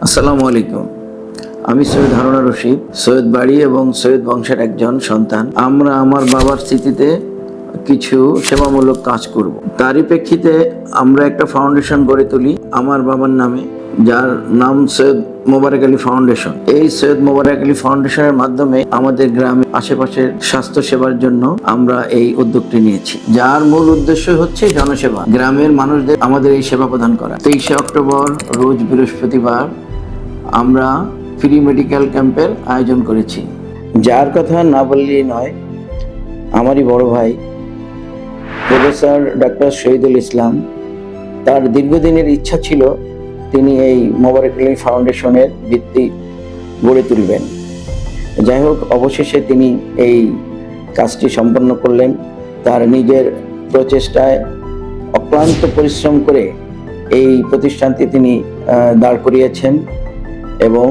আসসালামু আলাইকুম। আমি সৈয়দ হারুন রশিদ, সৈয়দ বাড়ি এবং সৈয়দ বংশের একজন সন্তান। আমরা আমার বাবার স্মৃতিতে কিছু সেবামূলক কাজ করব। তারই প্রেক্ষিতে আমরা একটা ফাউন্ডেশন গড়ে তুলি আমার বাবার নামে, যার নাম সৈয়দ মোবারক আলী ফাউন্ডেশন। এই সৈয়দ মোবারক আলী ফাউন্ডেশনের মাধ্যমে আমাদের গ্রামে আশেপাশের স্বাস্থ্য সেবার জন্য আমরা এই উদ্যোগটি নিয়েছি, যার মূল উদ্দেশ্য হচ্ছে জনসেবা, গ্রামের মানুষদের আমাদের এই সেবা প্রদান করা। 23শে অক্টোবর রোজ বৃহস্পতিবার আমরা ফ্রি মেডিকেল ক্যাম্পের আয়োজন করেছি, যার কথা না বললেই নয়। আমারই বড় ভাই প্রফেসর ডক্টর শহীদুল ইসলাম, তার দীর্ঘদিনের ইচ্ছা ছিল তিনি এই মোবারক আলী ফাউন্ডেশনের ভিত্তি গড়ে তুলবেন। যাই হোক, অবশেষে তিনি এই কাজটি সম্পন্ন করলেন। তার নিজের প্রচেষ্টায় অক্লান্ত পরিশ্রম করে এই প্রতিষ্ঠানটি তিনি দাঁড় করিয়েছেন এবং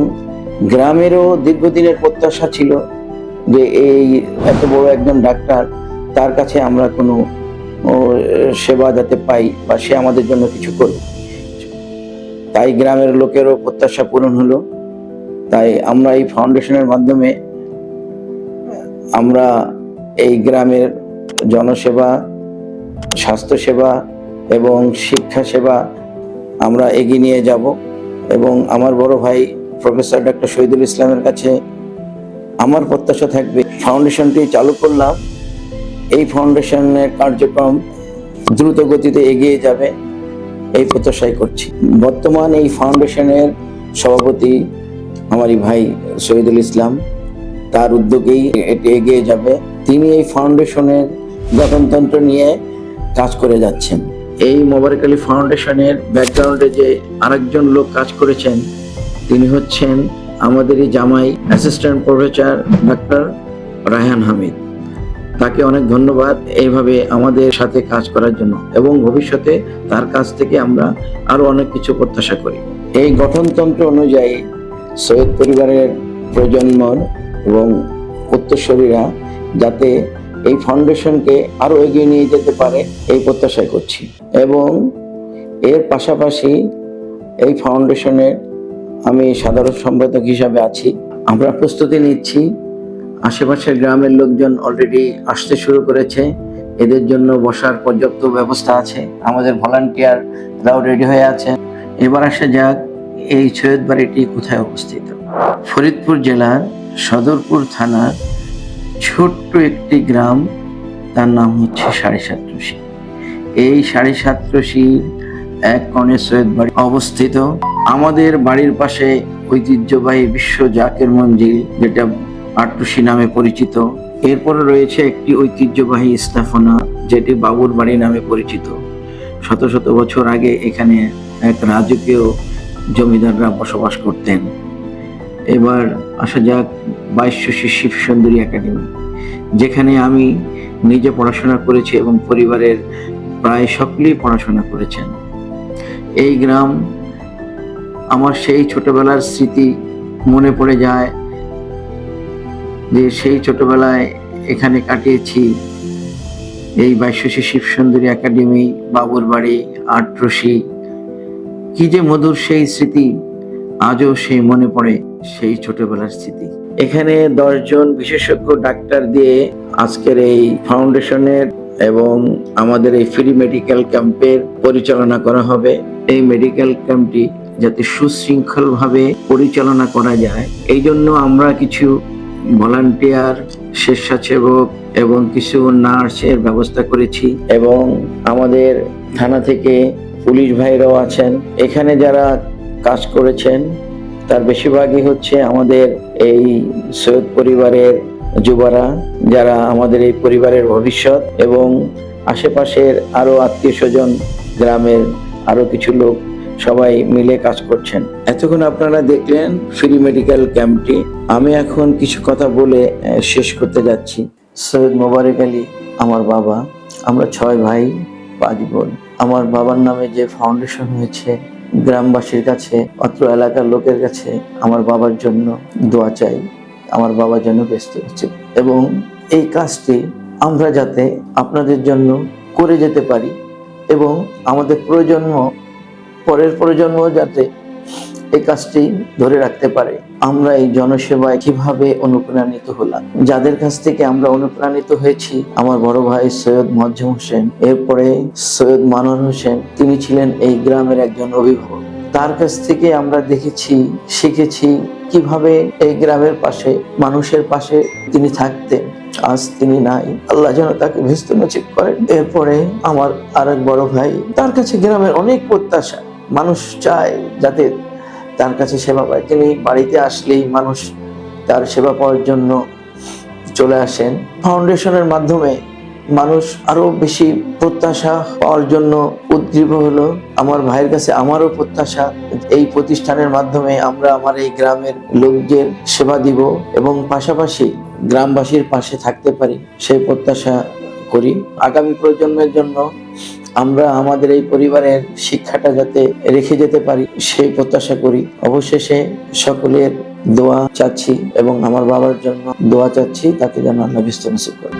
গ্রামেরও দীর্ঘদিনের প্রত্যাশা ছিল যে এই এত বড় একজন ডাক্তার, তার কাছে আমরা কোনো সেবা যাতে পাই বা সে আমাদের জন্য কিছু করবে। তাই গ্রামের লোকেরও প্রত্যাশা পূরণ হলো। তাই আমরা এই ফাউন্ডেশনের মাধ্যমে আমরা এই গ্রামের জনসেবা, স্বাস্থ্যসেবা এবং শিক্ষা সেবা আমরা এগিয়ে নিয়ে যাব। এবং আমার বড় ভাই প্রফেসর ডক্টর শহীদুল ইসলামের কাছে আমার প্রত্যাশা থাকবে, ফাউন্ডেশনটি চালু করলাম, এই ফাউন্ডেশনের কার্যক্রম দ্রুত গতিতে এগিয়ে যাবে, এই প্রত্যাশাই করছি। বর্তমান এই ফাউন্ডেশনের সভাপতি আমারই ভাই শহীদুল ইসলাম, তার উদ্যোগেই এটি এগিয়ে যাবে। তিনি এই ফাউন্ডেশনের গঠনতন্ত্র নিয়ে কাজ করে যাচ্ছেন। এই মোবারক আলী ফাউন্ডেশনের ব্যাকগ্রাউন্ডে যে আরেকজন লোক কাজ করেছেন, তিনি হচ্ছেন আমাদেরই জামাই assistant professor doctor Raihan Hamid. তাকে অনেক ধন্যবাদ এইভাবে আমাদের সাথে কাজ করার জন্য, এবং ভবিষ্যতে তার কাছ থেকে আমরা আরো অনেক কিছু প্রত্যাশা করি। এই গঠনতন্ত্র অনুযায়ী সৈয়দ পরিবারের প্রজন্মর এবং উত্তরসূরিরা যাতে এই ফাউন্ডেশনকে আরো এগিয়ে নিয়ে যেতে পারে, এই প্রত্যাশাই করছি। এবং এর পাশাপাশি এই ফাউন্ডেশনের আমি সাধারণ সম্পাদক হিসাবে আছি। আমরা প্রস্তুতি নিচ্ছি, আশেপাশের গ্রামের লোকজন অলরেডি আসতে শুরু করেছে, এদের জন্য বসার পর্যাপ্ত ব্যবস্থা আছে, আমাদের ভলান্টিয়াররাও রেডি হয়ে আছে। এবার আসা যাক, এই সৈয়দ বাড়িটি কোথায় অবস্থিত। ফরিদপুর জেলার সদরপুর থানার ছোট্ট একটি গ্রাম, তার নাম হচ্ছে সাড়ে সাতরশি। এই সাড়ে সাতরশির এক কোণে সৈয়দ বাড়ি অবস্থিত। আমাদের বাড়ির পাশে ঐতিহ্যবাহী বিশ্ব জাকের মঞ্জিল, যেটা আটরশি নামে পরিচিত। এরপরে রয়েছে একটি ঐতিহ্যবাহী স্থাপনা, যেটি বাবুর বাড়ি নামে পরিচিত। শত শত বছর আগে এখানে এক রাজকীয় জমিদাররা বসবাস করতেন। এবার আসা যাক 2200 শিব সুন্দরী একাডেমি, যেখানে আমি নিজে পড়াশোনা করেছি এবং পরিবারের প্রায় সকলেই পড়াশোনা করেছেন। এই গ্রাম আমার সেই ছোটবেলার স্মৃতি মনে পড়ে যায়, যে সেই ছোটবেলায় এখানে কাটিয়েছি। এই 2200 শিব সুন্দরী একাডেমি, বাবুর বাড়ি, আটরশি, কি যে মধুর সেই স্মৃতি, আজও সেই মনে পড়ে সেই ছোটবেলার স্মৃতি। এখানে 10 জন বিশেষজ্ঞ ডাক্তার দিয়ে আজকের এই ফাউন্ডেশনের এবং আমাদের এই ফ্রি মেডিকেল ক্যাম্পের পরিচালনা করা হবে। এই মেডিকেল ক্যাম্পটি যাতে সুশৃঙ্খল ভাবে পরিচালনা করা যায়, এই জন্য আমরা কিছু ভলান্টিয়ার, স্বেচ্ছাসেবক এবং কিছু নার্সের ব্যবস্থা করেছি। এবং আমাদের থানা থেকে পুলিশ ভাইরাও আছেন। এখানে যারা কাজ করেছেন তার বেশিরভাগই হচ্ছে আমাদের এই সৈয়দ পরিবারের যুবরা, যারা আমাদের এই পরিবারের ভবিষ্যৎ, এবং আশেপাশের আরো আত্মীয় স্বজন, গ্রামের আরো কিছু লোক, সবাই মিলে কাজ করছেন। এতক্ষণ আপনারা দেখলেন ফ্রি মেডিকেল ক্যাম্পটি। আমি এখন কিছু কথা বলে শেষ করতে যাচ্ছি। সৈয়দ মোবারক আলী আমার বাবা, আমরা 6 ভাই 5 বোন। আমার বাবার নামে যে ফাউন্ডেশন হয়েছে, গ্রামবাসীর কাছে, অত্র এলাকার লোকের কাছে আমার বাবার জন্য দোয়া চাই, আমার বাবা যেন ব্যস্ত হচ্ছে, এবং এই কাজটি আমরা যাতে আপনাদের জন্য করে যেতে পারি, এবং আমাদের পরের প্রজন্ম যাতে এই কাজটি ধরে রাখতে পারে। আমরা এই জনসেবায় কিভাবে অনুপ্রাণিত হলাম? যাদের কাছ থেকে আমরা অনুপ্রাণিত হয়েছি, আমার বড় ভাই সৈয়দ মোয়াজ্জেম হোসেন, এরপরে সৈয়দ মানোয়ার হোসেন, তিনি ছিলেন এই গ্রামের একজন অভিভাবক। তার কাছ থেকে আমরা দেখেছি, শিখেছি কিভাবে এই গ্রামের পাশে, মানুষের পাশে তিনি থাকতেন। আজ তিনি নাই, আল্লাহ যেন তাকে ব্যস্ত নসিব করেন। এরপরে আমার আরেক বড় ভাই, তার কাছে গ্রামের অনেক প্রত্যাশা, মানুষ চায় যাতে তার কাছে সেবা পায়। তিনি বাড়িতে আসলেই মানুষ তার সেবা পাওয়ার জন্য চলে আসেন। ফাউন্ডেশনের মাধ্যমে মানুষ আরো বেশি প্রত্যাশা পাওয়ার জন্য উদ্গ্রীব হলো। আমার ভাইয়ের কাছে আমারও প্রত্যাশা, এই প্রতিষ্ঠানের মাধ্যমে আমরা আমার এই গ্রামের লোকদের সেবা দিব এবং পাশাপাশি গ্রামবাসীর পাশে থাকতে পারি, সেই প্রত্যাশা করি। আগামী প্রজন্মের জন্য আমরা আমাদের এই পরিবারের শিক্ষাটা যাতে রেখে যেতে পারি, সেই প্রত্যাশা করি। অবশেষে সকলের দোয়া চাচ্ছি এবং আমার বাবার জন্য দোয়া চাচ্ছি, তাকে যেন আল্লাহ ব্যস্ত নসিব করেন।